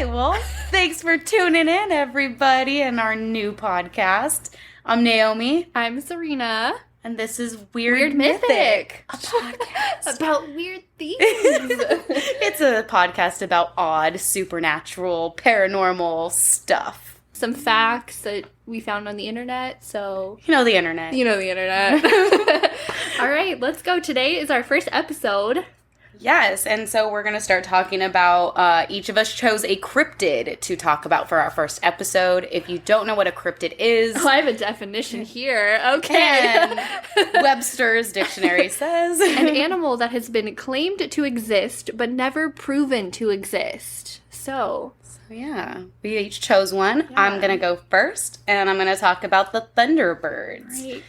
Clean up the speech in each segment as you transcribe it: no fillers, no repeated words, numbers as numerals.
right, well, thanks for tuning in, everybody, in our new podcast. I'm Naomi. I'm Serena. And this is Weird Mythic, a podcast about weird things. It's a podcast about odd, supernatural, paranormal stuff. Some facts that we found on the internet, so... You know the internet. All right, let's go. Today is our first episode. Yes, and so we're going to start talking about, each of us chose a cryptid to talk about for our first episode. If you don't know what a cryptid is... Oh, I have a definition here. Okay. Webster's dictionary says... An animal that has been claimed to exist, but never proven to exist. So yeah, we each chose one. Yeah. I'm going to go first, and I'm going to talk about the Thunderbirds. Right.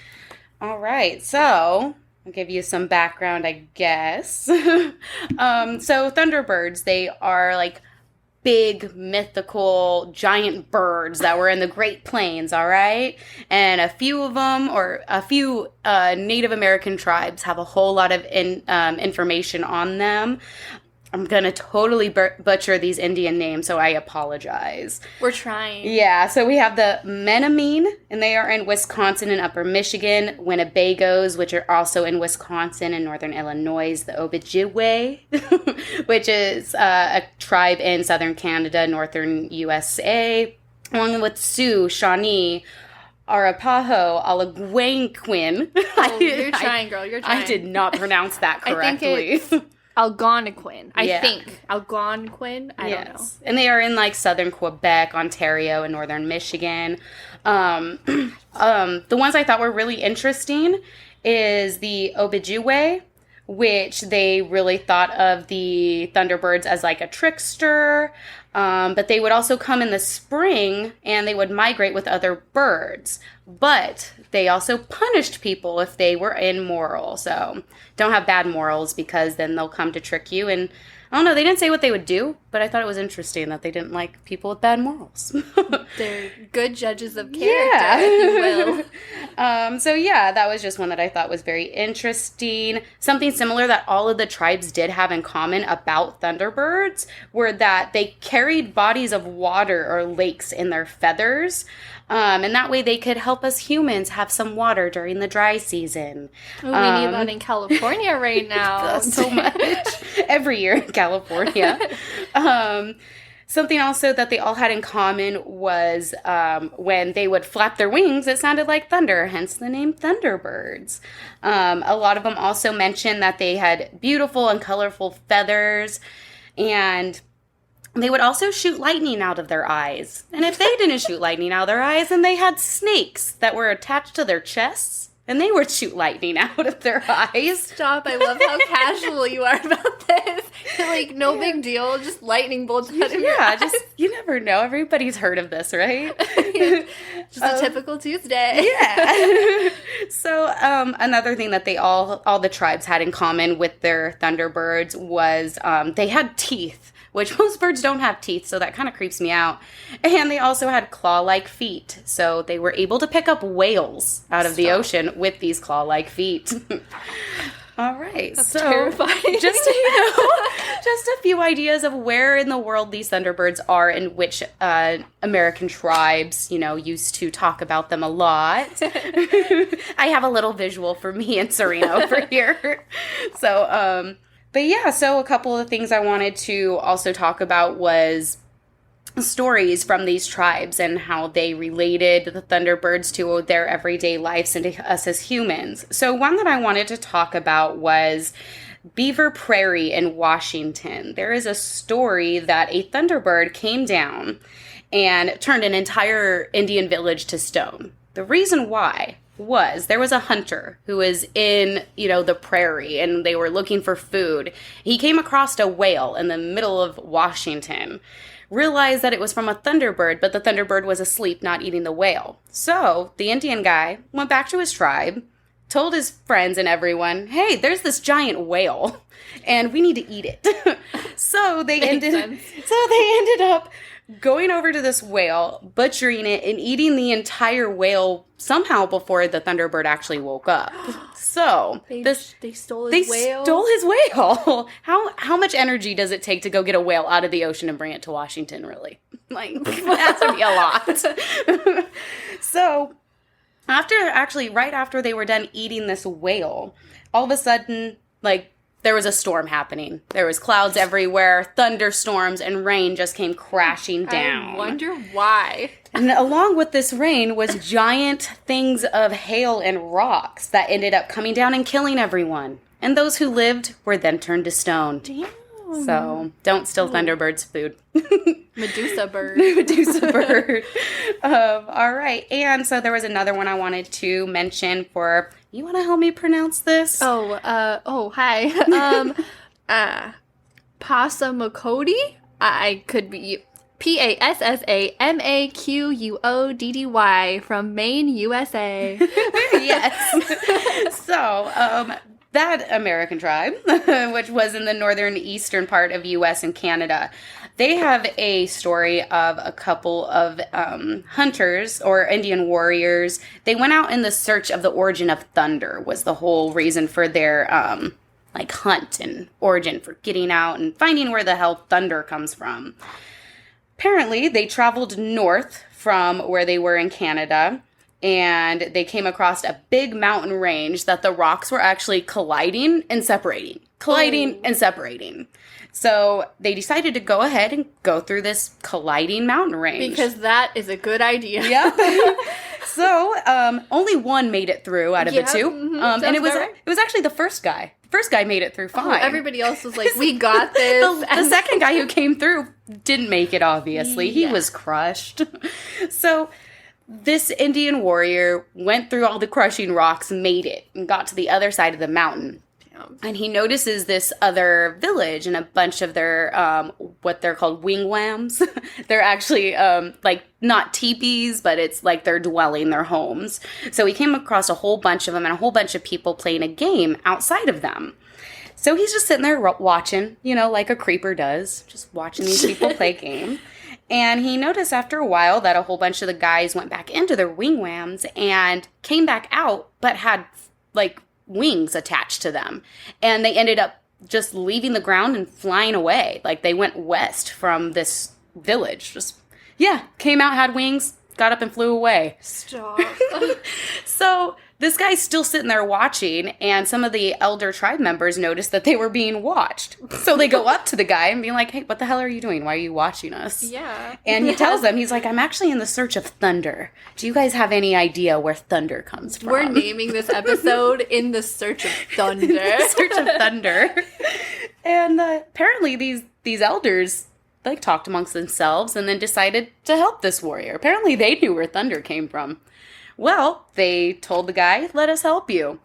All right, so... I'll give you some background, I guess. So Thunderbirds, they are like big, mythical, giant birds that were in the Great Plains, all right? And a few of them, or a few Native American tribes have a whole lot of information on them. I'm going to totally butcher these Indian names, so I apologize. We're trying. Yeah, so we have the Menemine, and they are in Wisconsin and Upper Michigan. Winnebagos, which are also in Wisconsin and Northern Illinois. The Pukwudgie, which is a tribe in Southern Canada, Northern USA. Along with Sioux, Shawnee, Arapaho, Algonquin. Oh, you're trying, girl. You're trying. I did not pronounce that correctly. I think it's Algonquin. I think. Algonquin? I don't know. And they are in, like, southern Quebec, Ontario, and northern Michigan. The ones I thought were really interesting is the Pukwudgie, which they really thought of the Thunderbirds as, like, a trickster. But they would also come in the spring, and they would migrate with other birds. But they also punished people if they were immoral. So don't have bad morals, because then they'll come to trick you. And I don't know, they didn't say what they would do, but I thought it was interesting that they didn't like people with bad morals. They're good judges of character, if you will. So yeah, that was just one that I thought was very interesting. Something similar that all of the tribes did have in common about Thunderbirds were that they carried bodies of water or lakes in their feathers. And that way they could help us humans have some water during the dry season. We need that in California right now. So much. Every year in California. Something also that they all had in common was when they would flap their wings, it sounded like thunder, hence the name Thunderbirds. A lot of them also mentioned that they had beautiful and colorful feathers, and they would also shoot lightning out of their eyes. And if they didn't shoot lightning out of their eyes, then they had snakes that were attached to their chests, and they would shoot lightning out of their eyes. Stop. I love how casual you are about this. Like, no big deal. Just lightning bolts out of your eyes. Just, you never know. Everybody's heard of this, right? Just a typical Tuesday. Yeah. So, another thing that they all the tribes had in common with their Thunderbirds was they had teeth, which most birds don't have teeth, so that kind of creeps me out. And they also had claw-like feet, so they were able to pick up whales out of the ocean with these claw-like feet. All right. That's terrifying. Just a few ideas of where in the world these Thunderbirds are and which American tribes, used to talk about them a lot. I have a little visual for me and Serena over here. So, but yeah, so a couple of things I wanted to also talk about was stories from these tribes and how they related the Thunderbirds to their everyday lives and to us as humans. So one that I wanted to talk about was Beaver Prairie in Washington. There is a story that a Thunderbird came down and turned an entire Indian village to stone. The reason why was there was a hunter who was in, the prairie, and they were looking for food. He came across a whale in the middle of Washington, realized that it was from a Thunderbird, but the Thunderbird was asleep, not eating the whale. So the Indian guy went back to his tribe, told his friends and everyone, hey, there's this giant whale, and we need to eat it. So they ended up going over to this whale, butchering it, and eating the entire whale somehow before the Thunderbird actually woke up. So they stole his whale. They stole his whale. How much energy does it take to go get a whale out of the ocean and bring it to Washington? Really, like it has to be a lot. So right after they were done eating this whale, all of a sudden, like, there was a storm happening. There was clouds everywhere, thunderstorms, and rain just came crashing down. I wonder why. And along with this rain was giant things of hail and rocks that ended up coming down and killing everyone. And those who lived were then turned to stone. Damn. So, don't steal Thunderbird's food. Medusa bird. Medusa bird. All right. And so there was another one I wanted to mention for... You want to help me pronounce this? Hi. Passamaqudgie? I could be... Passamaquddy from Maine, USA. Yes. So, that American tribe, which was in the northern eastern part of U.S. and Canada, they have a story of a couple of hunters or Indian warriors. They went out in the search of the origin of thunder, was the whole reason for their hunt and origin for getting out and finding where the hell thunder comes from. Apparently, they traveled north from where they were in Canada, and they came across a big mountain range that the rocks were actually colliding and separating. So they decided to go ahead and go through this colliding mountain range. Because that is a good idea. Yep. So only one made it through out of the two. Mm-hmm. And it was actually the first guy. First guy made it through fine. Oh, everybody else was like, we got this. The second guy who came through didn't make it, obviously. He was crushed. So this Indian warrior went through all the crushing rocks, made it, and got to the other side of the mountain. And he notices this other village and a bunch of their, what they're called wigwams. They're actually, not teepees, but it's like their dwelling, their homes. So he came across a whole bunch of them and a whole bunch of people playing a game outside of them. So he's just sitting there watching, like a creeper does, just watching these people play a game. And he noticed after a while that a whole bunch of the guys went back into their wigwams and came back out, but had, wings attached to them. And they ended up just leaving the ground and flying away. Like, they went west from this village. Came out, had wings, got up and flew away. Stop. So this guy's still sitting there watching, and some of the elder tribe members noticed that they were being watched. So they go up to the guy and be like, hey, what the hell are you doing? Why are you watching us? Yeah. And he tells them, he's like, I'm actually in the search of thunder. Do you guys have any idea where thunder comes from? We're naming this episode In the Search of Thunder. Search of Thunder. And apparently these elders talked amongst themselves and then decided to help this warrior. Apparently they knew where thunder came from. Well, they told the guy, let us help you.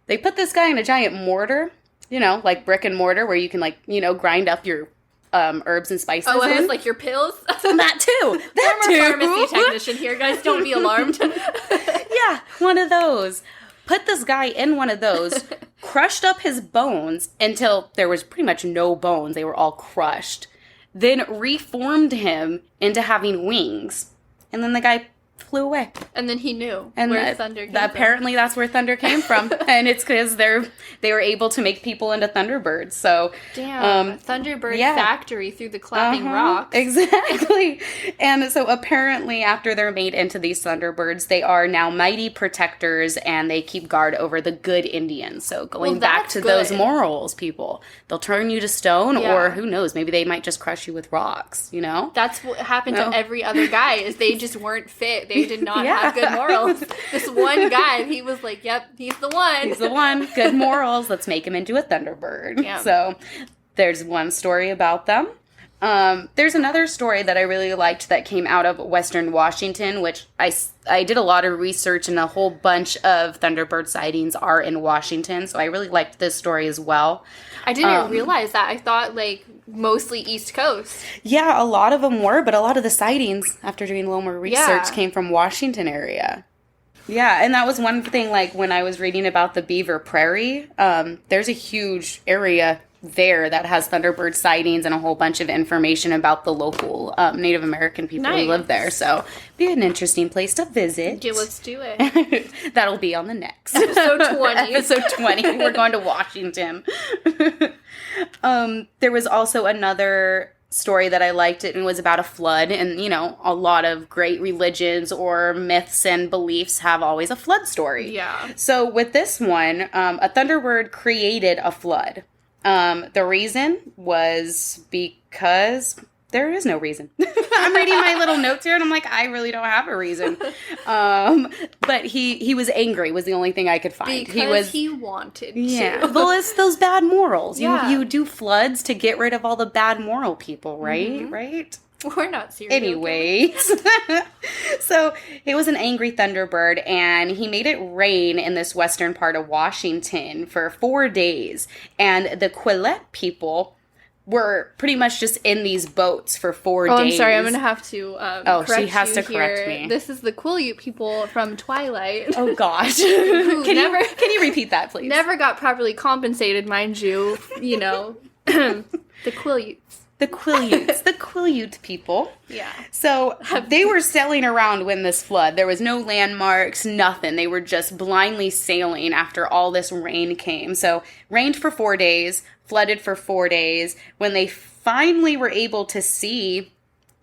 They put this guy in a giant mortar, like brick and mortar, where you can grind up your herbs and spices. Oh, it was like your pills? That too. That too. Pharmacy technician here, guys. Don't be alarmed. Yeah, one of those. Put this guy in one of those, crushed up his bones until there was pretty much no bones. They were all crushed. Then reformed him into having wings. And then the guy flew away. And then he knew where thunder came from. Apparently that's where thunder came from. And it's because they were able to make people into Thunderbirds. So damn, Thunderbird factory through the clapping rocks. Exactly. And so apparently after they're made into these Thunderbirds, they are now mighty protectors and they keep guard over the good Indians. So going back to those morals, people, they'll turn you to stone or who knows, maybe they might just crush you with rocks, That's what happened to every other guy is they just weren't fit. They did not have good morals. This one guy, he was like, yep, he's the one. He's the one. Good morals. Let's make him into a Thunderbird. Yeah. So there's one story about them. There's another story that I really liked that came out of Western Washington, which I did a lot of research and a whole bunch of Thunderbird sightings are in Washington. So I really liked this story as well. I didn't realize that. I thought mostly East Coast. Yeah, a lot of them were, but a lot of the sightings, after doing a little more research, came from Washington area. Yeah, and that was one thing, when I was reading about the Beaver Prairie, there's a huge area there that has Thunderbird sightings and a whole bunch of information about the local Native American people who live there. So be an interesting place to visit. Yeah, let's do it. That'll be on the next episode 20. Episode 20. We're going to Washington. There was also another story that I liked. It was about a flood, and a lot of great religions or myths and beliefs have always a flood story. Yeah. So with this one, a Thunderbird created a flood. The reason was because there is no reason. I'm reading my little notes here and I'm like, I really don't have a reason. But he was angry was the only thing I could find. Because he wanted to. Yeah. Well, it's those bad morals. Yeah. You do floods to get rid of all the bad moral people, right? Mm-hmm. Right? We're not serious. Anyways. So it was an angry Thunderbird, and he made it rain in this western part of Washington for 4 days. And the Quillette people were pretty much just in these boats for 4 days. I'm sorry. I'm going to have to correct she has to correct here. me. This is the Quileute people from Twilight. Oh, gosh. Can you repeat that, please? Never got properly compensated, mind you. The Quileutes. The Quileutes. The Quileute people. Yeah. So they were sailing around when this flood. There was no landmarks, nothing. They were just blindly sailing after all this rain came. So rained for 4 days, flooded for 4 days. When they finally were able to see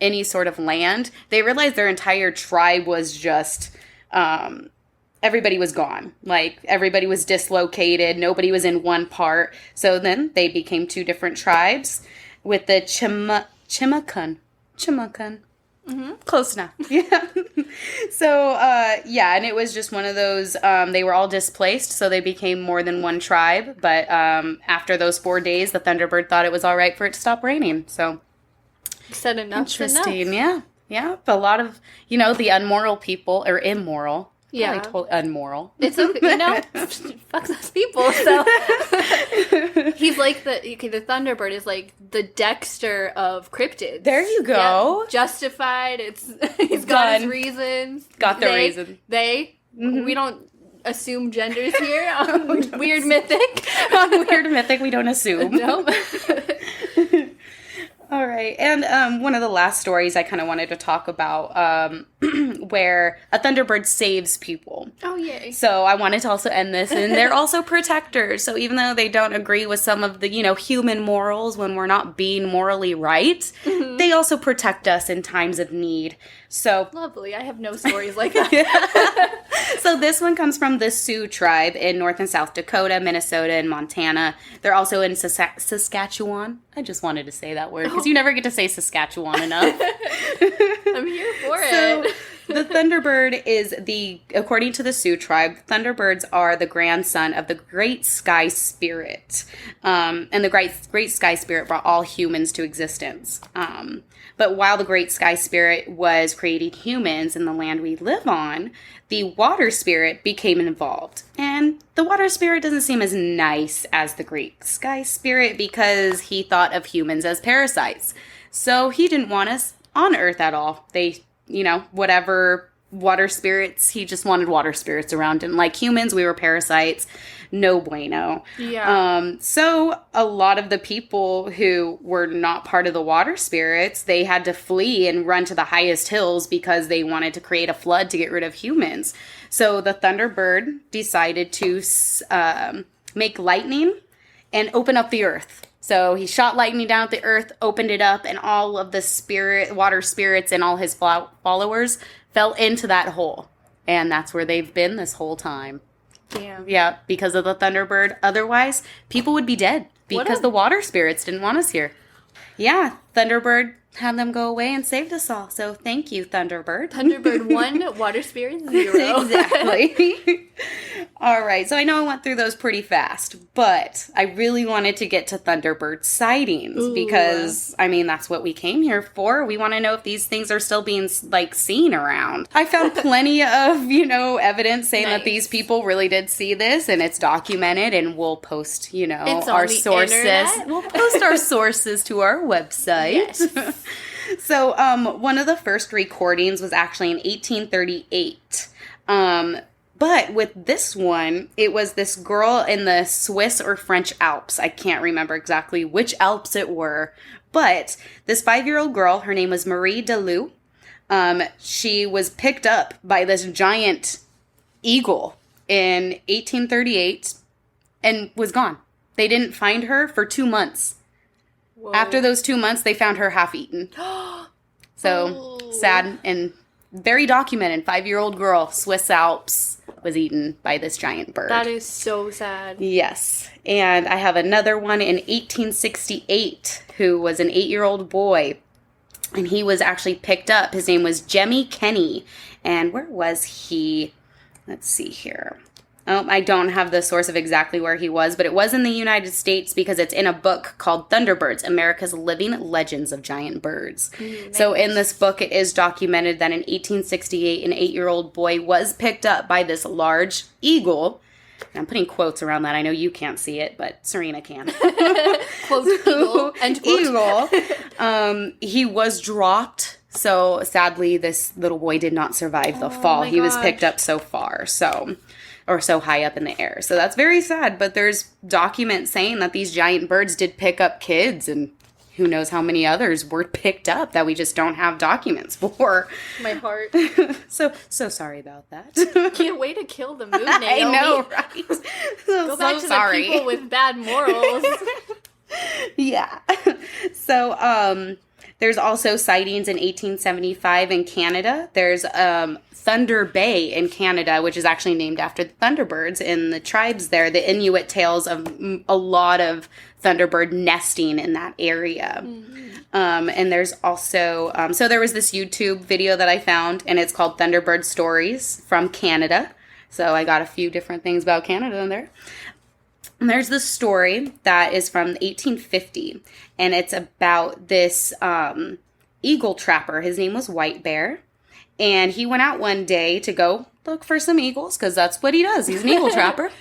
any sort of land, they realized their entire tribe was just... everybody was gone. Like, everybody was dislocated. Nobody was in one part. So then they became 2 different tribes with the Chimakan. Mm-hmm. Close enough. Yeah. So, and it was just one of those, they were all displaced, so they became more than one tribe. But after those 4 days, the Thunderbird thought it was all right for it to stop raining. So, said enough's interesting. Enough. Yeah. But a lot of, the unmoral people, or immoral. Yeah. Totally unmoral. It's okay, fuck those people. So he's like the Thunderbird is like the Dexter of cryptids. There you go. Yeah, justified. He's got his reasons. Got the reason. We don't assume genders here on Weird Mythic. On Weird Mythic, we don't assume. Nope. All right. And one of the last stories I kind of wanted to talk about where a Thunderbird saves people. Oh, yay. So I wanted to also end this. And they're also protectors. So even though they don't agree with some of the, human morals when we're not being morally right, mm-hmm. they also protect us in times of need. So lovely. I have no stories like that. So this one comes from the Sioux tribe in North and South Dakota, Minnesota, and Montana. They're also in Saskatchewan. I just wanted to say that word because you never get to say Saskatchewan enough. I'm here for it. The Thunderbird is according to the Sioux tribe, Thunderbirds are the grandson of the Great Sky Spirit. And the Great Sky Spirit brought all humans to existence. But while the Great Sky Spirit was creating humans in the land we live on, the Water Spirit became involved. And the Water Spirit doesn't seem as nice as the Great Sky Spirit because he thought of humans as parasites. So he didn't want us on Earth at all. They, whatever water spirits, he just wanted water spirits around him. Like humans, we were parasites. No bueno. Yeah. So a lot of the people who were not part of the water spirits, they had to flee and run to the highest hills because they wanted to create a flood to get rid of humans. So the Thunderbird decided to make lightning and open up the earth. So he shot lightning down at the earth, opened it up, and all of the water spirits and all his followers fell into that hole. And that's where they've been this whole time. Damn. Yeah, because of the Thunderbird. Otherwise, people would be dead because the water spirits didn't want us here. Yeah, Thunderbird had them go away and saved us all. So thank you, Thunderbird. Thunderbird 1, water spirit 0. Exactly. All right, so I know I went through those pretty fast, but I really wanted to get to Thunderbird sightings because, that's what we came here for. We want to know if these things are still being, seen around. I found plenty of, evidence saying that these people really did see this, and it's documented, and we'll post, it's our sources. Internet. We'll post our sources to our website. Yes. So, one of the first recordings was actually in 1838. But with this one, it was this girl in the Swiss or French Alps. I can't remember exactly which Alps it were. But this 5-year-old girl, her name was Marie Delou. She was picked up by this giant eagle in 1838 and was gone. They didn't find her for 2 months. Whoa. After those 2 months, they found her half-eaten. So, sad and very documented. 5-year-old girl, Swiss Alps, was eaten by this giant bird. That is so sad. Yes. And I have another one in 1868 who was an 8-year-old boy. And he was actually picked up. His name was Jemmy Kenny. And where was he? Let's see here. Oh, I don't have the source of exactly where he was, but it was in the United States because it's in a book called Thunderbirds, America's Living Legends of Giant Birds. Nice. So in this book, it is documented that in 1868, an 8-year-old boy was picked up by this large eagle. And I'm putting quotes around that. I know you can't see it, but Serena can. Quote, eagle, and quote. Eagle. He was dropped. So sadly, this little boy did not survive the fall. He was picked up so high up in the air. So that's very sad, but there's documents saying that these giant birds did pick up kids, and who knows how many others were picked up that we just don't have documents for. My heart. So sorry about that. Can't wait to kill the moon, Naomi. I know, right? Go back to the people with bad morals. Yeah. So, there's also sightings in 1875 in Canada. There's Thunder Bay in Canada, which is actually named after the Thunderbirds and the tribes there. The Inuit tales of a lot of Thunderbird nesting in that area. Mm-hmm. And there's also, so there was this YouTube video that I found, and it's called Thunderbird Stories from Canada. So I got a few different things about Canada in there. And there's this story that is from 1850, and it's about this eagle trapper. His name was White Bear, and he went out one day to go look for some eagles, because that's what he does. He's an eagle trapper.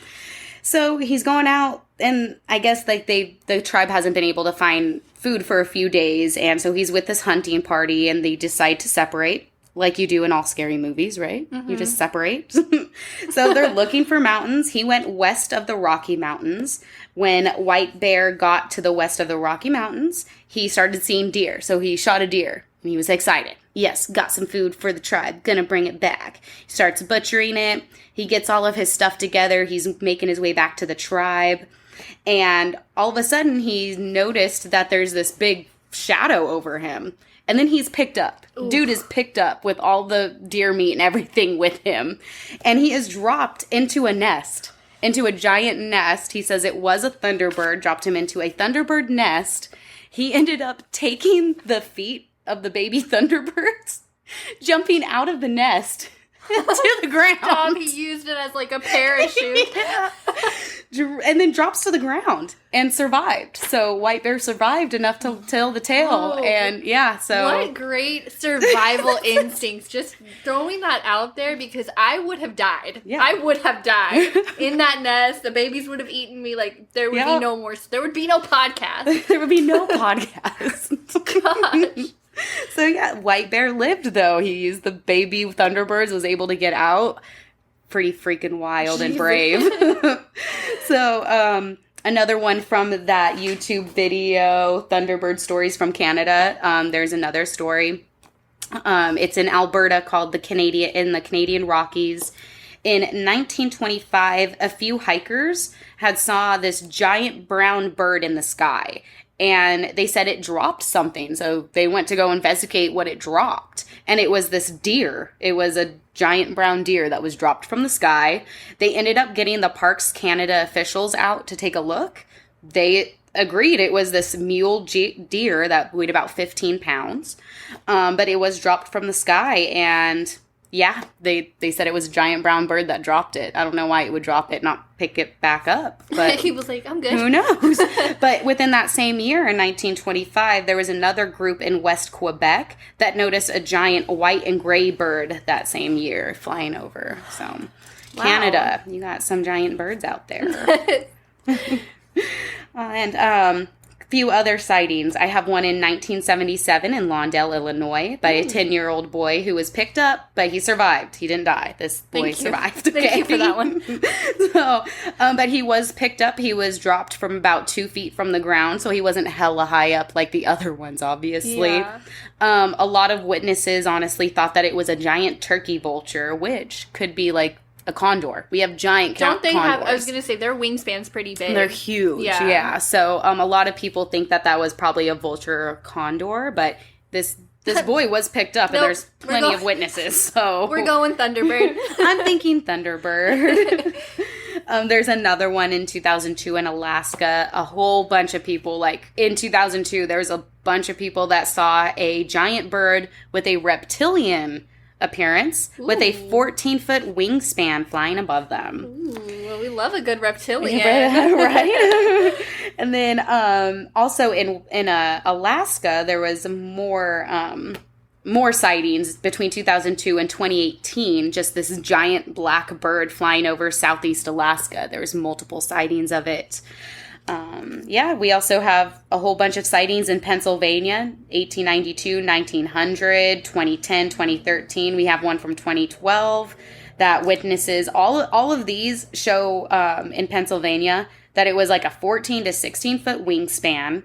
So he's going out, and I guess like the tribe hasn't been able to find food for a few days, and so he's with this hunting party, and they decide to separate. Like you do in all scary movies, right? Mm-hmm. You just separate. So they're looking for mountains. He went west of the Rocky Mountains. When White Bear got to the west of the Rocky Mountains, he started seeing deer. So he shot a deer, and he was excited. Yes, got some food for the tribe. Gonna bring it back. He starts butchering it. He gets all of his stuff together. He's making his way back to the tribe. And all of a sudden, he noticed that there's this big shadow over him. And then he's picked up. Ooh. Dude is picked up with all the deer meat and everything with him. And he is dropped into a nest, into a giant nest. He says it was a Thunderbird, dropped him into a Thunderbird nest. He ended up taking the feet of the baby Thunderbirds, jumping out of the nest to the ground. Stop, he used it as like a parachute. Yeah. And then drops to the ground and survived. So White Bear survived enough to tell the tale. Oh, and yeah, so. What great survival instincts. Just throwing that out there, because I would have died. Yeah. I would have died in that nest. The babies would have eaten me. Like, there would be no more. There would be no podcast. There would be no podcast. Gosh. So yeah, White Bear lived though. He used the baby Thunderbirds, was able to get out. Pretty freaking wild and brave. So, another one from that YouTube video, Thunderbird Stories from Canada. There's another story. It's in Alberta called the Canadian Rockies. In 1925, a few hikers had saw this giant brown bird in the sky. And they said it dropped something. So they went to go investigate what it dropped. And it was this deer. It was a giant brown deer that was dropped from the sky. They ended up getting the Parks Canada officials out to take a look. They agreed it was this mule deer that weighed about 15 pounds. But it was dropped from the sky, and yeah, they said it was a giant brown bird that dropped it. I don't know why it would drop it, not pick it back up. But he was like, I'm good. Who knows? But within that same year, in 1925, there was another group in West Quebec that noticed a giant white and gray bird that same year flying over. So, wow. Canada, you got some giant birds out there. And few other sightings. I have one in 1977 in Lawndale, Illinois, by a 10-year-old boy who was picked up, but he survived. He didn't die. This boy survived. Okay? Thank you for that one. So, but he was picked up. He was dropped from about 2 feet from the ground, so he wasn't hella high up like the other ones, obviously. Yeah. A lot of witnesses honestly thought that it was a giant turkey vulture, which could be like a condor. We have giant Don't they condors. have, I was going to say, their wingspan's pretty big. They're huge, yeah. So a lot of people think that was probably a vulture or a condor, but this boy was picked up, and there's plenty of witnesses, so... We're going Thunderbird. I'm thinking Thunderbird. There's another one in 2002 in Alaska. A whole bunch of people, like, in 2002, there was a bunch of people that saw a giant bird with a reptilian appearance with a 14-foot wingspan flying above them. Ooh, well, we love a good reptilian. Right? And then also in Alaska, there was more sightings between 2002 and 2018. Just this giant black bird flying over southeast Alaska. There was multiple sightings of it. We also have a whole bunch of sightings in Pennsylvania, 1892, 1900, 2010, 2013. We have one from 2012 that witnesses, all of these show in Pennsylvania that it was like a 14 to 16 foot wingspan,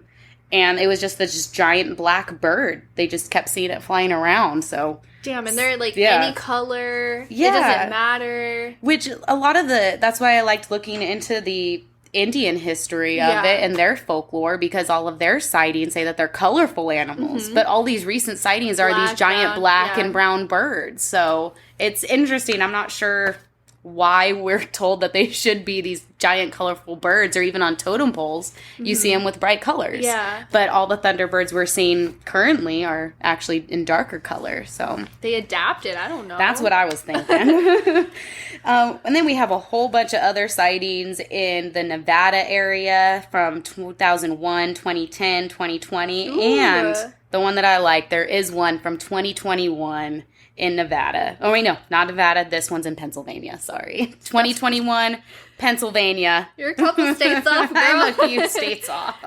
and it was just this giant black bird. They just kept seeing it flying around, so... Damn, and they're like any color. Yeah. It doesn't matter. Which a lot of that's why I liked looking into the Indian history of it and their folklore, because all of their sightings say that they're colorful animals, but all these recent sightings are these giant black and brown birds. So it's interesting. I'm not sure why we're told that they should be these giant colorful birds, or even on totem poles you see them with bright colors. Yeah. But all the Thunderbirds we're seeing currently are actually in darker color. So they adapted. I don't know. That's what I was thinking. And then we have a whole bunch of other sightings in the Nevada area from 2001, 2010, 2020. Ooh. And the one that I like, there is one from 2021 in Nevada. Oh, wait, no, not Nevada. This one's in Pennsylvania. Sorry. 2021, Pennsylvania. You're a couple states off, girl. I'm a few states off.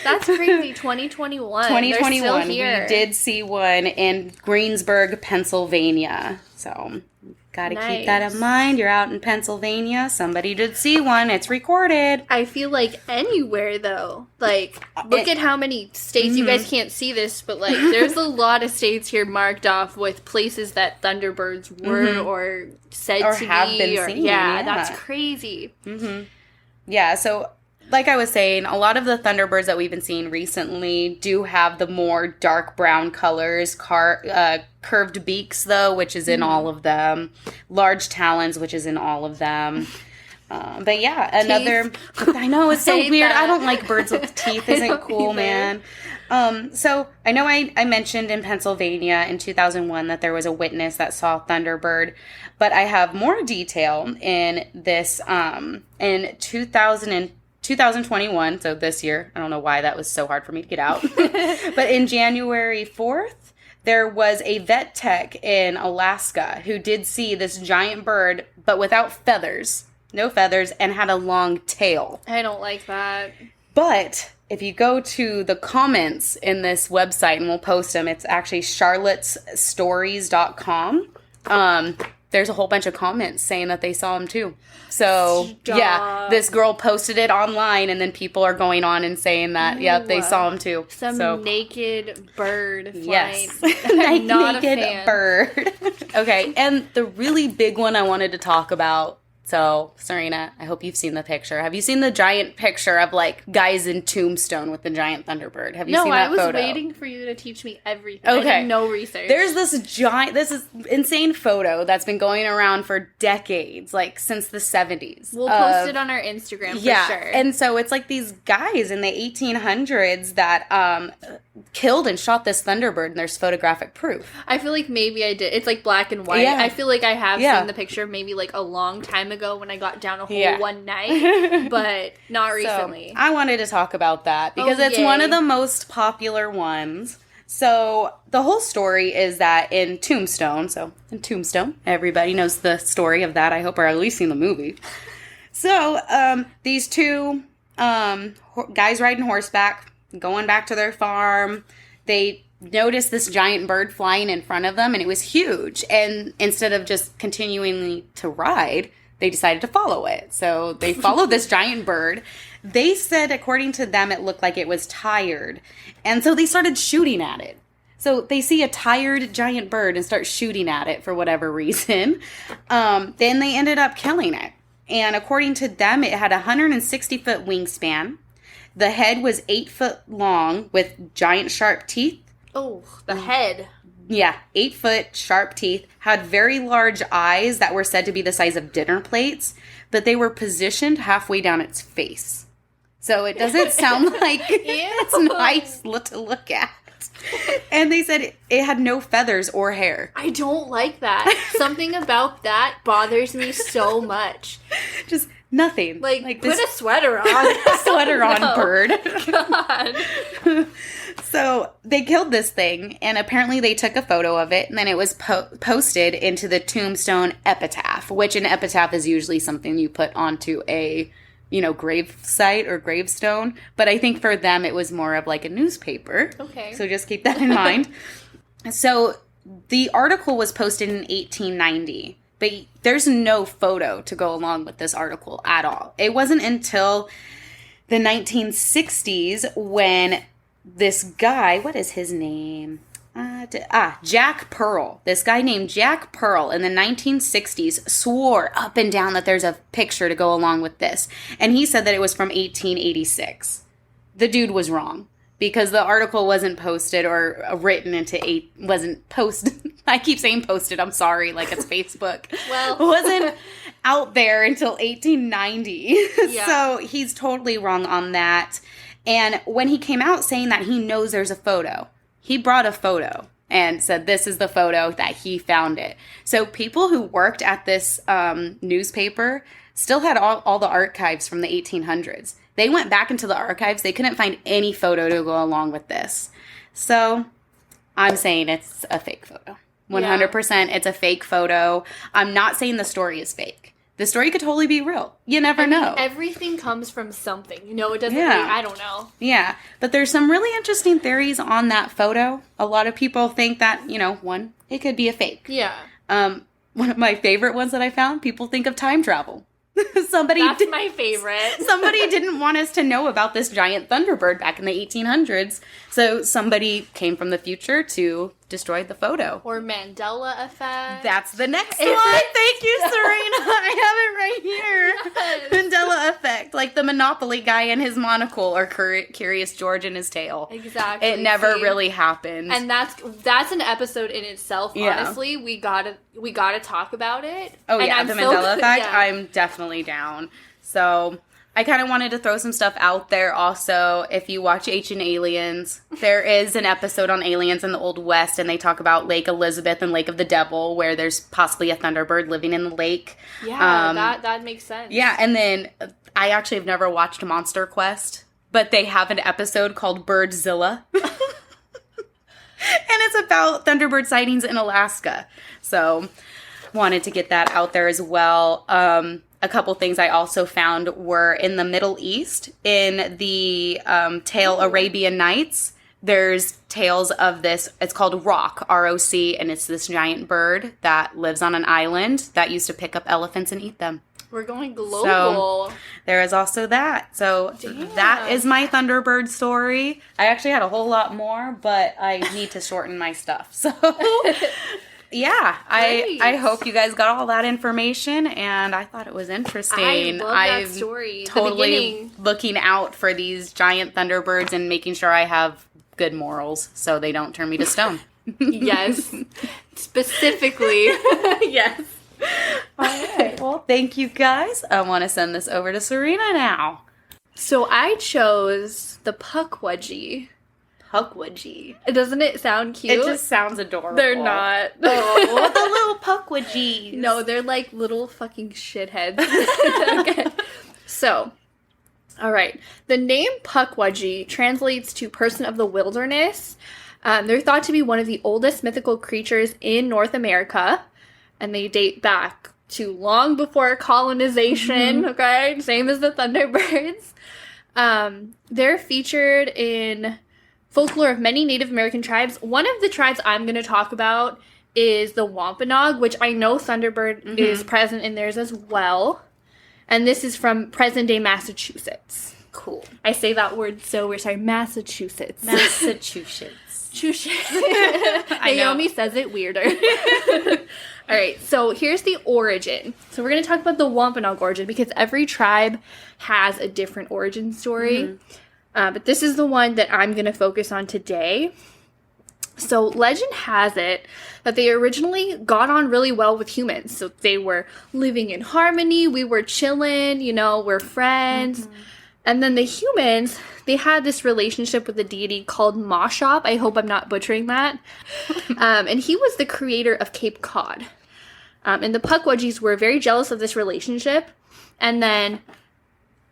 That's crazy. 2021. 2021. We did see one in Greensburg, Pennsylvania. So... Gotta keep that in mind. You're out in Pennsylvania. Somebody did see one. It's recorded. I feel like anywhere, though. Like, look at how many states. You guys can't see this, but, like, there's a lot of states here marked off with places that Thunderbirds were or said to have be. Been seen. Yeah, that's crazy. Yeah, so... Like I was saying, a lot of the Thunderbirds that we've been seeing recently do have the more dark brown colors, curved beaks, though, which is in all of them, large talons, which is in all of them. But yeah, another... I know, it's so weird. I don't like birds with teeth. Isn't cool, man. So I know I mentioned in Pennsylvania in 2001 that there was a witness that saw Thunderbird, but I have more detail in this in 2021, so this year. I don't know why that was so hard for me to get out. But in January 4th, there was a vet tech in Alaska who did see this giant bird, but without feathers. No feathers, and had a long tail. I don't like that. But if you go to the comments in this website, and we'll post them, it's actually charlottesstories.com. There's a whole bunch of comments saying that they saw him too. So, yeah, this girl posted it online, and then people are going on and saying that, yep, they saw him too. Some naked bird flying. Yes. I'm not naked a fan. Bird. Okay, and the really big one I wanted to talk about. So, Serena, I hope you've seen the picture. Have you seen the giant picture of, like, guys in Tombstone with the giant Thunderbird? Have you seen that photo? No, I was waiting for you to teach me everything. Okay. I did no research. There's this insane photo that's been going around for decades, like, since the 70s. We'll post it on our Instagram for sure. And so it's, like, these guys in the 1800s that killed and shot this Thunderbird, and there's photographic proof. I feel like maybe I did. It's, like, black and white. Yeah. I feel like I have seen the picture maybe, like, a long time ago when I got down a hole one night, but not recently. So, I wanted to talk about that because it's one of the most popular ones. So the whole story is that in Tombstone, everybody knows the story of that, I hope, or at least seen the movie. So these two guys riding horseback, going back to their farm. They noticed this giant bird flying in front of them, and it was huge. And instead of just continuing to ride, they decided to follow it. So they followed this giant bird. They said, according to them, it looked like it was tired. And so they started shooting at it. So they see a tired giant bird and start shooting at it for whatever reason. Then they ended up killing it. And according to them, it had a 160-foot wingspan. The head was 8 foot long with giant sharp teeth. Oh, the head. Yeah, 8 foot, sharp teeth, had very large eyes that were said to be the size of dinner plates, but they were positioned halfway down its face. So it doesn't sound like it's nice to look at. And they said it had no feathers or hair. I don't like that. Something about that bothers me so much. Just nothing. Like put a sweater on. Bird. God. So they killed this thing, and apparently they took a photo of it, and then it was posted into the tombstone epitaph, which an epitaph is usually something you put onto a, grave site or gravestone. But I think for them it was more of like a newspaper. Okay. So just keep that in mind. So the article was posted in 1890, but there's no photo to go along with this article at all. It wasn't until the 1960s when this guy, what is his name? Jack Pearl. This guy named Jack Pearl in the 1960s swore up and down that there's a picture to go along with this. And he said that it was from 1886. The dude was wrong because the article wasn't posted or written wasn't posted. I keep saying posted. I'm sorry. Like it's Facebook. Well, it wasn't out there until 1890. Yeah. So he's totally wrong on that. And when he came out saying that he knows there's a photo, he brought a photo and said this is the photo that he found it. So people who worked at this newspaper still had all the archives from the 1800s. They went back into the archives. They couldn't find any photo to go along with this. So I'm saying it's a fake photo. 100% it's a fake photo. I'm not saying the story is fake. The story could totally be real. You never know. Everything comes from something. It doesn't I don't know. Yeah. But there's some really interesting theories on that photo. A lot of people think that, one, it could be a fake. Yeah. One of my favorite ones that I found, people think of time travel. That's my favorite. Somebody didn't want us to know about this giant Thunderbird back in the 1800s. So somebody came from the future to destroy the photo. Or Mandela effect. That's the next one. Thank you, Serena. I have it right here. Yes. Mandela effect. Like the Monopoly guy and his monocle or Curious George and his tail. Exactly. It never really happened. And that's an episode in itself, honestly. We gotta talk about it. Oh, yeah, the Mandela effect. Yeah. I'm definitely down. So I kind of wanted to throw some stuff out there also. If you watch Ancient Aliens, there is an episode on aliens in the Old West, and they talk about Lake Elizabeth and Lake of the Devil, where there's possibly a Thunderbird living in the lake. Yeah, that makes sense. Yeah, and then I actually have never watched Monster Quest, but they have an episode called Birdzilla. And it's about Thunderbird sightings in Alaska. So wanted to get that out there as well. A couple things I also found were in the Middle East, in the tale Arabian Nights. There's tales of this, it's called Roc, R-O-C, and it's this giant bird that lives on an island that used to pick up elephants and eat them. We're going global. So there is also that. So that is my Thunderbird story. I actually had a whole lot more, but I need to shorten my stuff. So yeah, I hope you guys got all that information, and I thought it was interesting. I love that story. Totally looking out for these giant Thunderbirds and making sure I have good morals so they don't turn me to stone. Yes. Specifically. Yes. All right. Well, thank you guys. I want to send this over to Serena now. So I chose the Pukwudgie. Pukwudgie. Doesn't it sound cute? It just sounds adorable. They're not. Oh, the little Pukwudgies. No, they're like little fucking shitheads. Okay. So, all right. The name Pukwudgie translates to person of the wilderness. They're thought to be one of the oldest mythical creatures in North America, and they date back to long before colonization, okay? Same as the Thunderbirds. They're featured in folklore of many Native American tribes. One of the tribes I'm going to talk about is the Wampanoag, which I know Thunderbird is present in theirs as well. And this is from present-day Massachusetts. Cool. I say that word so we're sorry, Massachusetts. Massachusetts. Naomi says it weirder. All right, so here's the origin. So we're going to talk about the Wampanoag origin because every tribe has a different origin story. But this is the one that I'm going to focus on today. So legend has it that they originally got on really well with humans. So they were living in harmony. We were chilling, we're friends. And then the humans, they had this relationship with a deity called Mashop. I hope I'm not butchering that. And he was the creator of Cape Cod. And the Pukwudgies were very jealous of this relationship. And then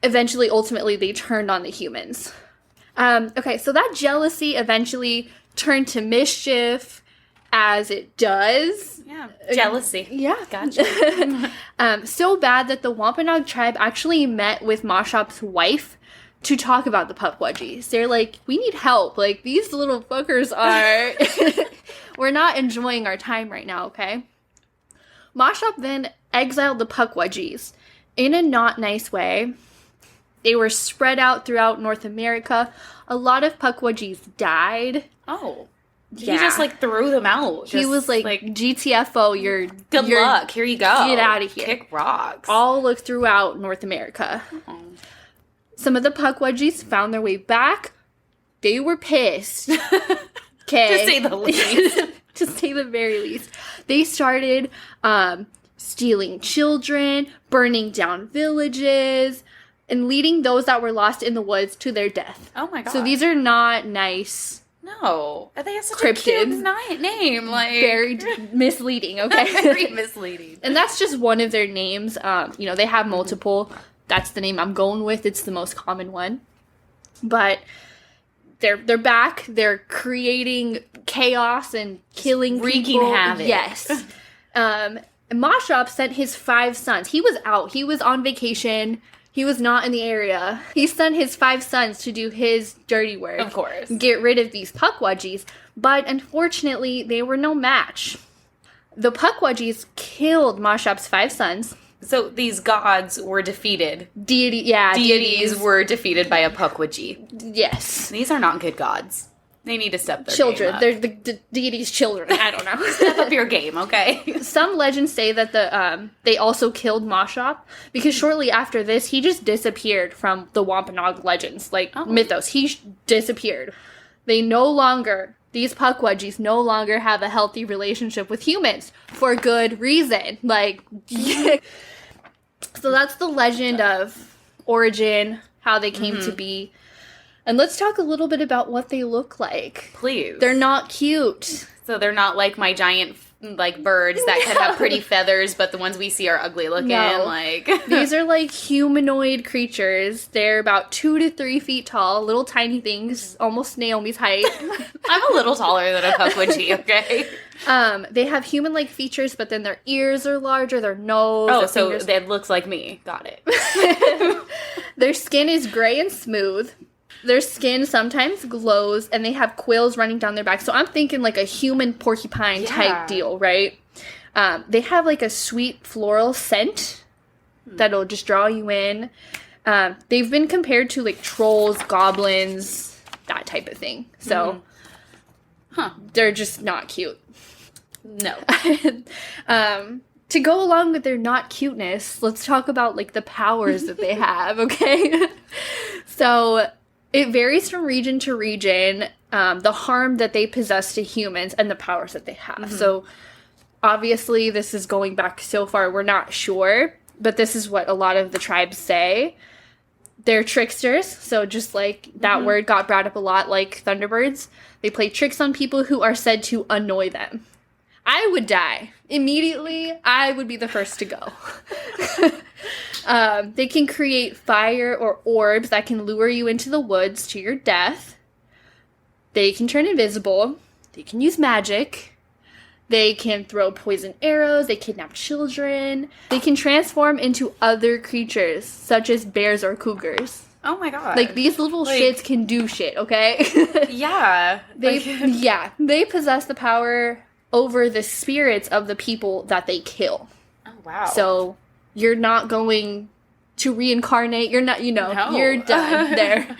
ultimately, they turned on the humans. Okay, so that jealousy eventually turned to mischief, as it does. Yeah, jealousy. Yeah. Gotcha. So bad that the Wampanoag tribe actually met with Mashop's wife to talk about the Pukwudgies. They're like, we need help. Like, these little fuckers are... We're not enjoying our time right now, okay? Mashop then exiled the Pukwudgies in a not nice way. They were spread out throughout North America. A lot of Pukwudgies died. Oh. Yeah. He just, threw them out. He was like, GTFO, you're... Good luck. Here you go. Get out of here. Kick rocks. All throughout North America. Oh. Some of the Pukwudgies found their way back. They were pissed. Okay. To say the least. To say the very least. They started stealing children, burning down villages, and leading those that were lost in the woods to their death. Oh my god. So these are not nice. No. They have such cryptids. A cute name. Very misleading, okay? Very misleading. And that's just one of their names. They have multiple. That's the name I'm going with. It's the most common one. But they're back. They're creating chaos and killing wreaking people. havoc. Yes. Mashop sent his 5 sons. He was out. He was on vacation. He was not in the area. He sent his 5 sons to do his dirty work. Of course. Get rid of these Pukwudgies. But unfortunately, they were no match. The Pukwudgies killed Mashop's 5 sons. So these gods were defeated. Deities were defeated by a Pukwudgie. Yes. These are not good gods. They need to step their children. game up. They're the deities' children. I don't know. Step up your game, okay? Some legends say that they also killed Mashop because shortly after this, he just disappeared from the Wampanoag legends, mythos. He disappeared. These Pukwudgies no longer have a healthy relationship with humans for good reason. So that's the legend of origin, how they came to be. And let's talk a little bit about what they look like. Please. They're not cute. So they're not like my giant birds that can have pretty feathers, but the ones we see are ugly looking. No. These are humanoid creatures. They're about 2 to 3 feet tall, little tiny things, almost Naomi's height. I'm a little taller than a Pukwudgie, okay? They have human-like features, but then their ears are larger, their nose. Oh, so it looks like me. Got it. Their skin is gray and smooth. Their skin sometimes glows, and they have quills running down their back. So I'm thinking a human porcupine type deal, right? They have a sweet floral scent that'll just draw you in. They've been compared to trolls, goblins, that type of thing. So they're just not cute. No. To go along with their not cuteness, let's talk about the powers that they have, okay? So it varies from region to region, the harm that they possess to humans and the powers that they have. So obviously this is going back so far, we're not sure, but this is what a lot of the tribes say. They're tricksters, so just that word got brought up a lot, like Thunderbirds. They play tricks on people who are said to annoy them. I would die. Immediately, I would be the first to go. They can create fire or orbs that can lure you into the woods to your death. They can turn invisible. They can use magic. They can throw poison arrows. They kidnap children. They can transform into other creatures, such as bears or cougars. Oh my god. Like, these little shits can do shit, okay? Yeah. They possess the power over the spirits of the people that they kill. Oh, wow. So, you're not going to reincarnate. You're not, you're done there.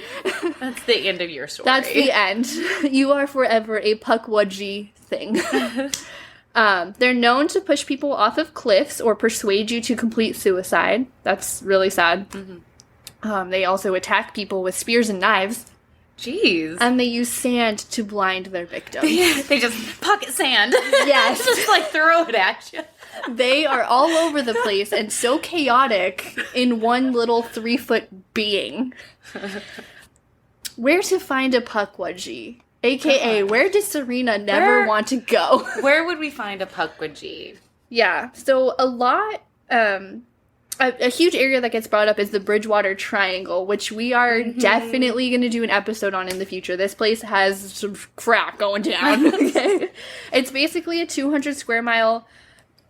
That's the end of your story. That's the end. You are forever a Pukwudgie thing. They're known to push people off of cliffs or persuade you to complete suicide. That's really sad. Mm-hmm. They also attack people with spears and knives. Jeez. And they use sand to blind their victims. They just pocket sand. Yes. Just like throw it at you. They are all over the place and so chaotic in one little 3-foot being. Where to find a Pukwudgie? AKA, where does Serena never want to go? Where would we find a Pukwudgie? Yeah, so a lot, a huge area that gets brought up is the Bridgewater Triangle, which we are definitely going to do an episode on in the future. This place has some crap going down. Okay? It's basically a 200 square mile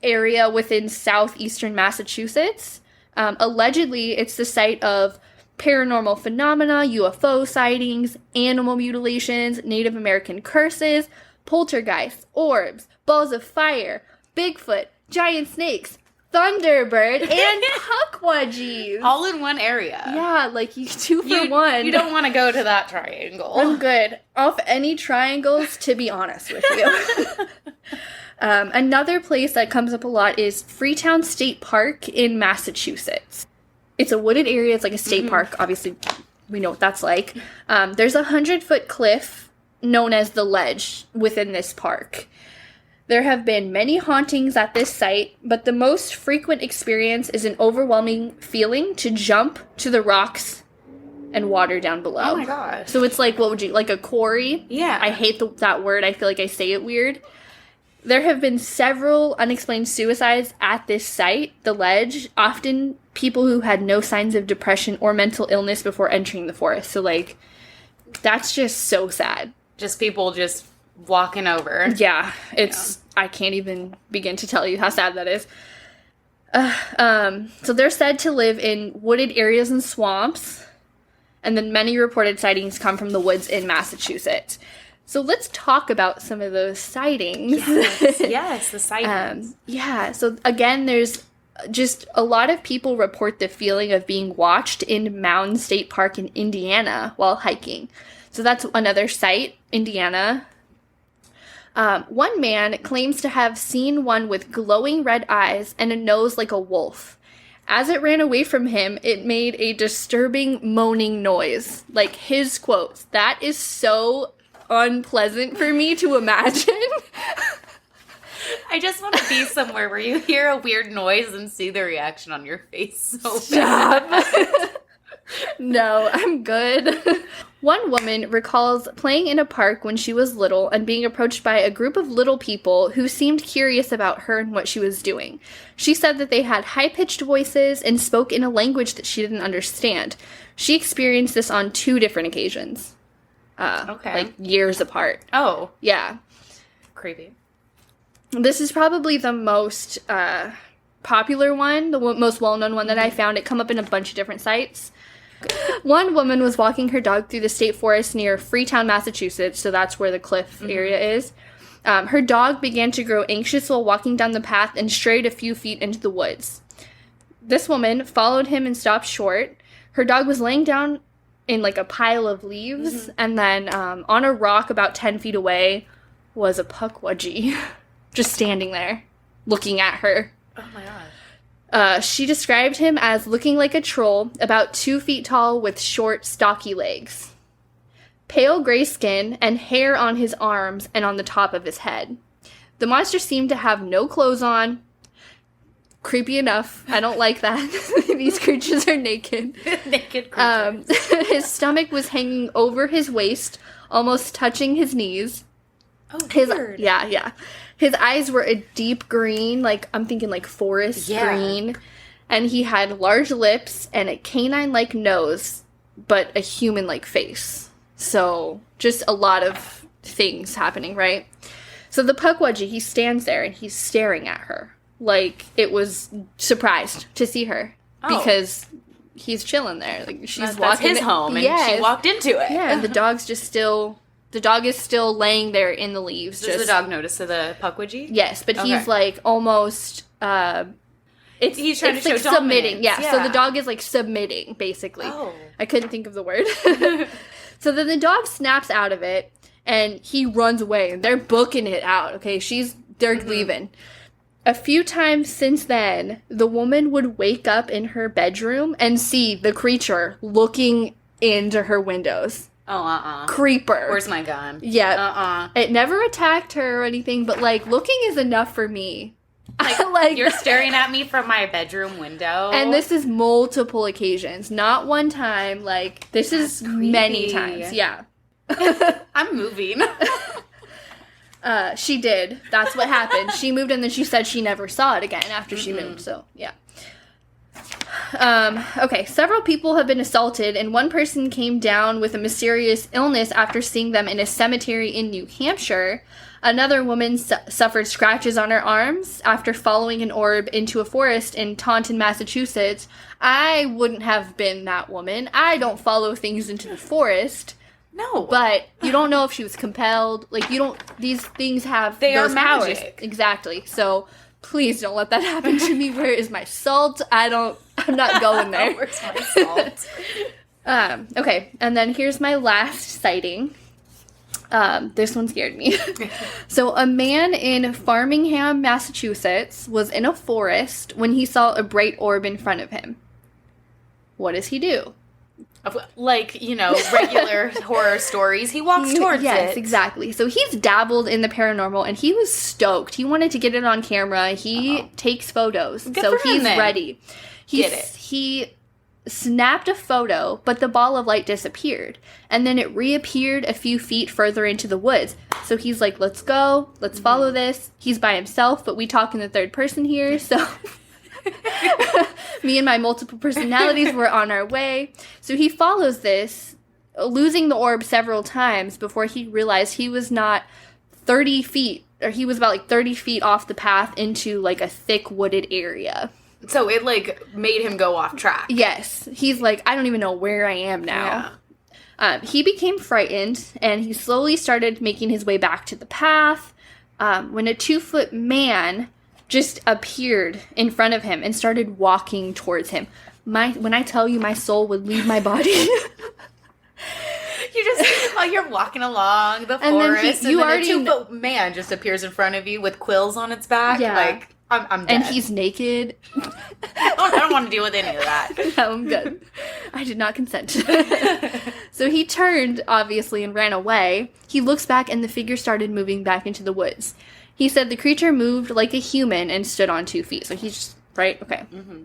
area within southeastern Massachusetts. Allegedly, it's the site of paranormal phenomena, UFO sightings, animal mutilations, Native American curses, poltergeists, orbs, balls of fire, Bigfoot, giant snakes, Thunderbird, and Pukwudgies. All in one area. Yeah, like you 2 for 1. You don't want to go to that triangle. I'm good. Off any triangles, to be honest with you. Another place that comes up a lot is Freetown State Park in Massachusetts. It's a wooded area. It's like a state park. Obviously, we know what that's like. There's a 100-foot cliff known as the Ledge within this park. There have been many hauntings at this site, but the most frequent experience is an overwhelming feeling to jump to the rocks and water down below. Oh my gosh. So it's like, like a quarry? Yeah. I hate that word. I feel like I say it weird. There have been several unexplained suicides at this site, the Ledge, often people who had no signs of depression or mental illness before entering the forest. So, like, that's just so sad. Just people just walking over. Yeah, I can't even begin to tell you how sad that is. So they're said to live in wooded areas and swamps, and then many reported sightings come from the woods in Massachusetts. So let's talk about some of those sightings. Yes, the sightings. So again, there's just a lot of people report the feeling of being watched in Mountain State Park in Indiana while hiking. So that's another site, Indiana. One man claims to have seen one with glowing red eyes and a nose like a wolf. As it ran away from him, it made a disturbing moaning noise. Like his quotes, "That is so unpleasant for me to imagine." I just want to be somewhere where you hear a weird noise and see the reaction on your face. So Stop. No, I'm good. One woman recalls playing in a park when she was little and being approached by a group of little people who seemed curious about her and what she was doing. She said that they had high-pitched voices and spoke in a language that she didn't understand. She experienced this on 2 different occasions. Like years apart. Oh. Yeah. Creepy. This is probably the most popular one, the most well-known one that I found. It come up in a bunch of different sites. One woman was walking her dog through the state forest near Freetown, Massachusetts, so that's where the cliff area is. Her dog began to grow anxious while walking down the path and strayed a few feet into the woods. This woman followed him and stopped short. Her dog was laying down in like a pile of leaves, and then on a rock about 10 feet away was a Pukwudgie just standing there looking at her. Oh my god. She described him as looking like a troll, about 2 feet tall with short, stocky legs. Pale gray skin and hair on his arms and on the top of his head. The monster seemed to have no clothes on. Creepy enough. I don't like that. These creatures are naked. Naked creatures. His stomach was hanging over his waist, almost touching his knees. Oh, weird. Yeah. His eyes were a deep green, like, I'm thinking like forest green. And he had large lips and a canine-like nose, but a human-like face. So, just a lot of things happening, right? So the Pukwudgie, he stands there and he's staring at her. Like, it was surprised to see her. Oh. Because he's chilling there. Like she's that's walking his home, and she walked into it. Yeah, and the dog is still laying there in the leaves. Does the dog notice the Pukwudgie? Yes, but he's like almost. He's trying to show submitting. Yeah, so the dog is like submitting basically. Oh. I couldn't think of the word. So then the dog snaps out of it, and he runs away. And they're booking it out. Okay, they're leaving. A few times since then, the woman would wake up in her bedroom and see the creature looking into her windows. Oh, Creeper. Where's my gun? Yeah. It never attacked her or anything, but, like, looking is enough for me. Like, you're staring at me from my bedroom window. And this is multiple occasions. Not one time. Like, this is creepy. Many times. Yeah. I'm moving. She did. That's what happened. She moved, and then she said she never saw it again after she moved. So, yeah. Okay, several people have been assaulted, and one person came down with a mysterious illness after seeing them in a cemetery in New Hampshire. Another woman suffered scratches on her arms after following an orb into a forest in Taunton, Massachusetts. I wouldn't have been that woman. I don't follow things into the forest. No. But you don't know if she was compelled. Like, these things have They those are powers. magic. Exactly. So, please don't let that happen to me. Where is my salt? I'm not going there. Where's my salt? Okay, and then here's my last sighting. This one scared me. So, a man in Farmingham, Massachusetts, was in a forest when he saw a bright orb in front of him. What does he do? Like, regular horror stories. He walks towards it. Yes, exactly. So he's dabbled in the paranormal, and he was stoked. He wanted to get it on camera. He takes photos. Good so for him, he's then. ready. He snapped a photo, but the ball of light disappeared. And then it reappeared a few feet further into the woods. So he's like, let's go. Let's follow this. He's by himself, but we talk in the third person here, so... Me and my multiple personalities were on our way. So he follows this, losing the orb several times before he realized he was not 30 feet, or he was about like 30 feet off the path into like a thick wooded area. So it like made him go off track. Yes. He's like, I don't even know where I am now. Yeah. He became frightened, and he slowly started making his way back to the path when a 2-foot man just appeared in front of him and started walking towards him. When I tell you my soul would leave my body. You're walking along the forest, and then a 2-foot man just appears in front of you with quills on its back. Yeah. Like, I'm dead. And he's naked. I don't want to deal with any of that. No, I'm good. I did not consent. So he turned, obviously, and ran away. He looks back, and the figure started moving back into the woods. He said the creature moved like a human and stood on 2 feet. So he's just, right? Okay. Mm-hmm.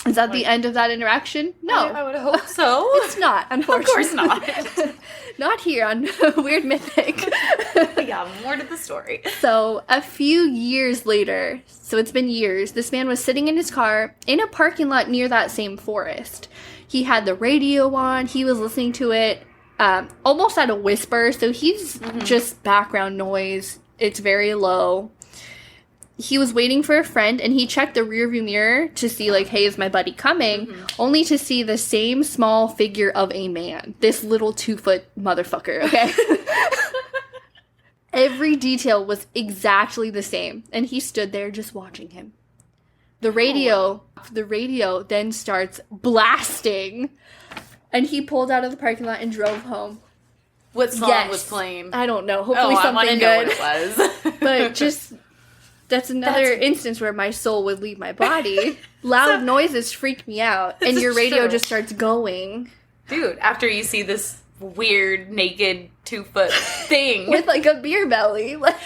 Is that the end of that interaction? No. I would hope so. It's not, unfortunately. Of course not. Not here on Weird Mythic. Yeah, more to the story. So, a few years later, so it's been years, this man was sitting in his car in a parking lot near that same forest. He had the radio on. He was listening to it almost at a whisper. So he's just background noise. It's very low. He was waiting for a friend, and he checked the rearview mirror to see, like, hey, is my buddy coming? Only to see the same small figure of a man. This little 2-foot motherfucker, okay? Every detail was exactly the same, and he stood there just watching him. The radio then starts blasting, and he pulled out of the parking lot and drove home. What song was playing? I don't know. Hopefully something good. I want to know what it was. But just, that's another instance where my soul would leave my body. Loud noises freak me out. And your radio just starts going. Dude, after you see this weird, naked, 2-foot thing. With like a beer belly. Like,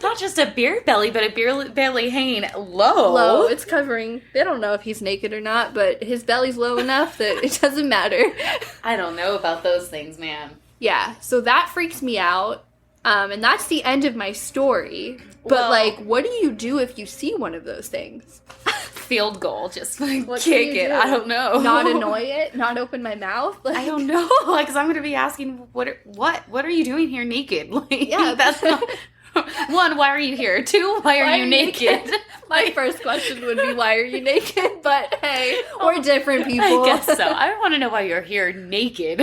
not just a beer belly, but a beer belly hanging low. Low. It's covering. They don't know if he's naked or not, but his belly's low enough that it doesn't matter. I don't know about those things, man. Yeah, so that freaks me out, and that's the end of my story. But, what do you do if you see one of those things? Field goal, just kick it. I don't know. Not annoy it? Not open my mouth? I don't know. Because I'm going to be asking, what are you doing here naked? Yeah, that's not... 1, why are you here? 2, why are you naked? My first question would be, why are you naked? But hey, we're different people. I guess so. I want to know why you're here naked.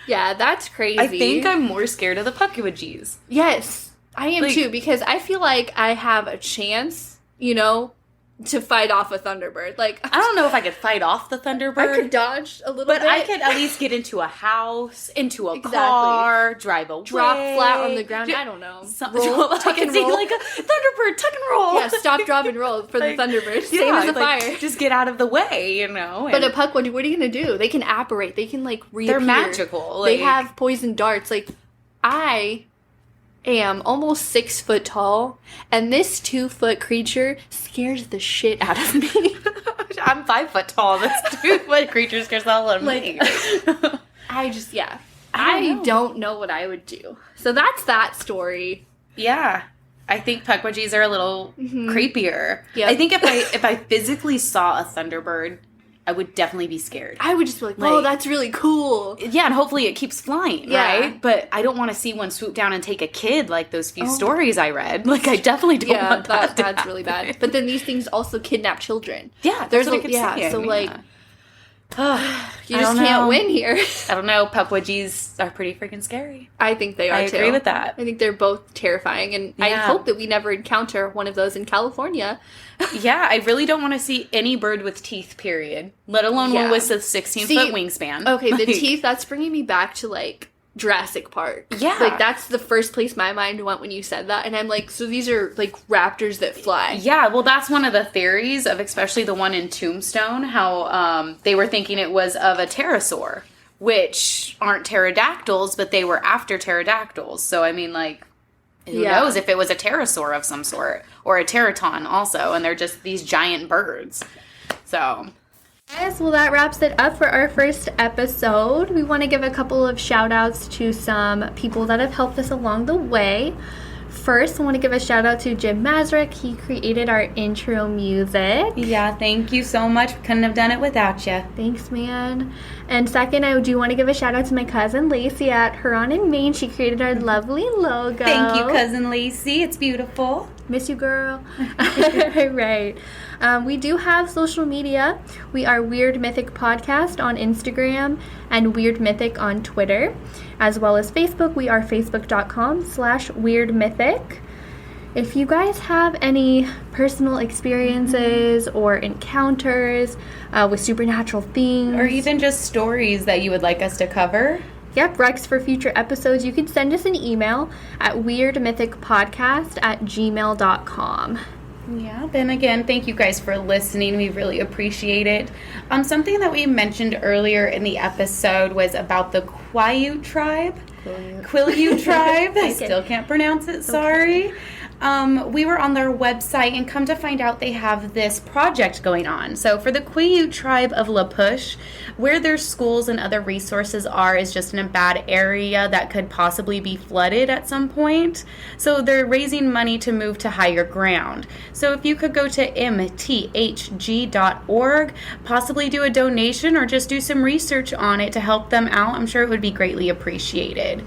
Yeah, that's crazy. I think I'm more scared of the Pukwudgies. Yes, I am too, because I feel like I have a chance, to fight off a Thunderbird. Like, I don't know if I could fight off the Thunderbird. I could dodge a little bit. But I could at least get into a house, into a car, drive away. Drop flat on the ground. I don't know. Roll, tuck and roll. Like a Thunderbird, tuck and roll. Yeah, stop, drop, and roll for the Thunderbird. Same as a fire. Just get out of the way, But a Pukwudgie, what are you going to do? They can apparate. They can, reappear. They're magical. They have poison darts. I am almost 6 foot tall, and this 2-foot creature scares the shit out of me. I'm 5 foot tall. This 2-foot creature scares the hell out of me. I don't know what I would do. So that's that story. Yeah. I think Pukwudgies are a little creepier. Yep. I think if I physically saw a Thunderbird, I would definitely be scared. I would just be like, oh, that's really cool. Yeah, and hopefully it keeps flying, right? But I don't want to see one swoop down and take a kid like those few stories I read. I definitely don't want that. Yeah, that's really bad. But then these things also kidnap children. Yeah, that's what I keep saying. So you just can't win here. I don't know. Pukwudgies are pretty freaking scary. I think they are, too. I agree with that. I think they're both terrifying, and I hope that we never encounter one of those in California. Yeah, I really don't want to see any bird with teeth, period. Let alone one with a 16-foot wingspan. Okay, the teeth, that's bringing me back to, Jurassic Park. Yeah. That's the first place my mind went when you said that, and I'm like, so these are, raptors that fly. Yeah, well, that's one of the theories of, especially the one in Tombstone, how they were thinking it was of a pterosaur, which aren't pterodactyls, but they were after pterodactyls. So, I mean, who knows if it was a pterosaur of some sort, or a pterodon also, and they're just these giant birds. So... Guys, well, that wraps it up for our first episode. We want to give a couple of shout outs to some people that have helped us along the way. First, I want to give a shout out to Jim Mazrick. He created our intro music. Yeah, thank you so much. Couldn't have done it without you. Thanks, man. And second, I do want to give a shout out to my cousin Lacey at Huron in Maine. She created our lovely logo. Thank you, cousin Lacey. It's beautiful. Miss you, girl. Right. We do have social media. We are Weird Mythic Podcast on Instagram and Weird Mythic on Twitter, as well as Facebook. We are facebook.com/weirdmythic. If you guys have any personal experiences or encounters with supernatural things, or even just stories that you would like us to cover, Recs for future episodes, you can send us an email at weirdmythicpodcast@gmail.com. Yeah, then again, thank you guys for listening. We really appreciate it. Something that we mentioned earlier in the episode was about the Quiute tribe. Quileute tribe. I still can't pronounce it, sorry. We were on their website, and come to find out they have this project going on. So for the Quiute tribe of La Push, where their schools and other resources are is just in a bad area that could possibly be flooded at some point. So they're raising money to move to higher ground. So if you could go to mthg.org, possibly do a donation or just do some research on it to help them out, I'm sure it would be greatly appreciated.